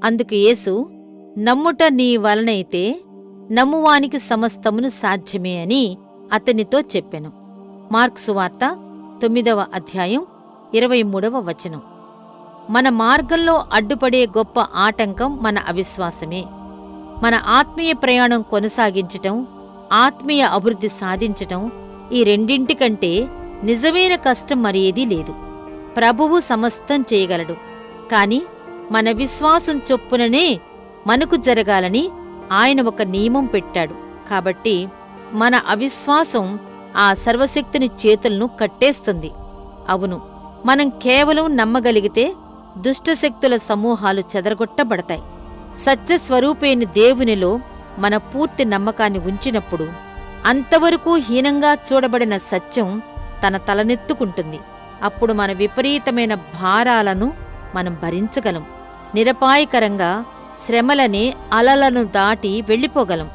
అందుకు యేసు, నమ్ముట నీ వలనైతే నమ్మువానికి సమస్తమును సాధ్యమే అని అతనితో చెప్పెను. మార్కు సువార్త 9వ అధ్యాయం 23వ వచనం. మన మార్గంలో అడ్డుపడే గొప్ప ఆటంకం మన అవిశ్వాసమే. మన ఆత్మీయ ప్రయాణం కొనసాగించటం, ఆత్మీయ అభివృద్ధి సాధించటం, ఈ రెండింటికంటే నిజమైన కష్టం మరేదీ లేదు. ప్రభువు సమస్తం చేయగలడు. కాని మన విశ్వాసం చొప్పుననే మనకు జరగాలని ఆయన ఒక నియమం పెట్టాడు. కాబట్టి మన అవిశ్వాసం ఆ సర్వశక్తుని చేతులను కట్టేస్తుంది. అవును, మనం కేవలం నమ్మగలిగితే దుష్టశక్తుల సమూహాలు చెదరగొట్టబడతాయి. సత్యస్వరూపైన దేవునిలో మన పూర్తి నమ్మకాన్ని ఉంచినప్పుడు అంతవరకు హీనంగా చూడబడిన సత్యం తన తలనెత్తుకుంటుంది. అప్పుడు మన విపరీతమైన భారాలను మనం భరించగలం. నిరపాయకరంగా శ్రమలనే అలలను దాటి వెళ్ళిపోగలం.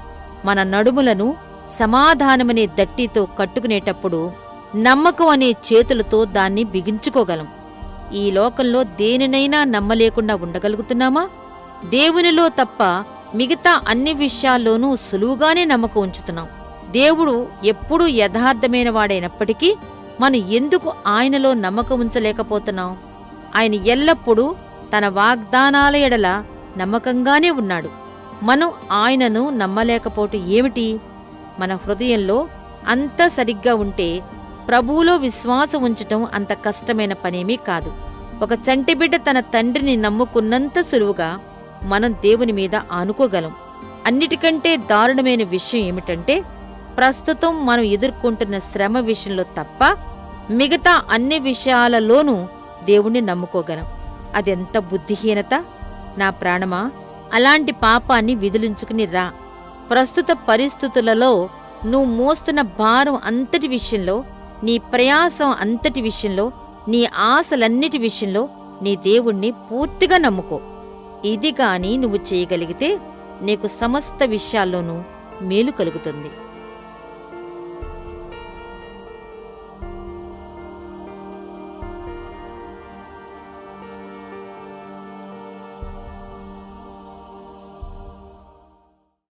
మన నడుములను సమాధానమనే దట్టితో కట్టుకునేటప్పుడు నమ్మకం అనే చేతులతో దాన్ని బిగించుకోగలం. ఈ లోకంలో దేనినైనా నమ్మలేకుండా ఉండగలుగుతున్నామా? దేవునిలో తప్ప మిగతా అన్ని విషయాల్లోనూ సులువుగానే నమ్మకం ఉంచుతున్నాం. దేవుడు ఎప్పుడూ యథార్థమైన వాడైనప్పటికీ మనం ఎందుకు ఆయనలో నమ్మకం ఉంచలేకపోతున్నాం? ఆయన ఎల్లప్పుడూ తన వాగ్దానాల ఎడల నమ్మకంగానే ఉన్నాడు. మనం ఆయనను నమ్మలేకపోవటం ఏమిటి? మన హృదయంలో అంతా సరిగ్గా ఉంటే ప్రభువులో విశ్వాసం ఉంచటం అంత కష్టమైన పనేమీ కాదు. ఒక చంటిబిడ్డ తన తండ్రిని నమ్ముకున్నంత సులువుగా మనం దేవుని మీద ఆనుకోగలం. అన్నిటికంటే దారుణమైన విషయం ఏమిటంటే, ప్రస్తుతం మనం ఎదుర్కొంటున్న శ్రమ విషయంలో తప్ప మిగతా అన్ని విషయాలలోనూ దేవుణ్ణి నమ్ముకోగలం. అదెంత బుద్ధిహీనత! నా ప్రాణమా, అలాంటి పాపాన్ని విదిలించుకుని రా. ప్రస్తుత పరిస్థితులలో నువ్వు మోస్తున్న భారం అంతటి విషయంలో, నీ ప్రయాసం అంతటి విషయంలో, నీ ఆశలన్నిటి విషయంలో నీ దేవుణ్ణి పూర్తిగా నమ్ముకో. ఇది గాని నువ్వు చేయగలిగితే నీకు సమస్త విషయాల్లోనూ మేలు కలుగుతుంది.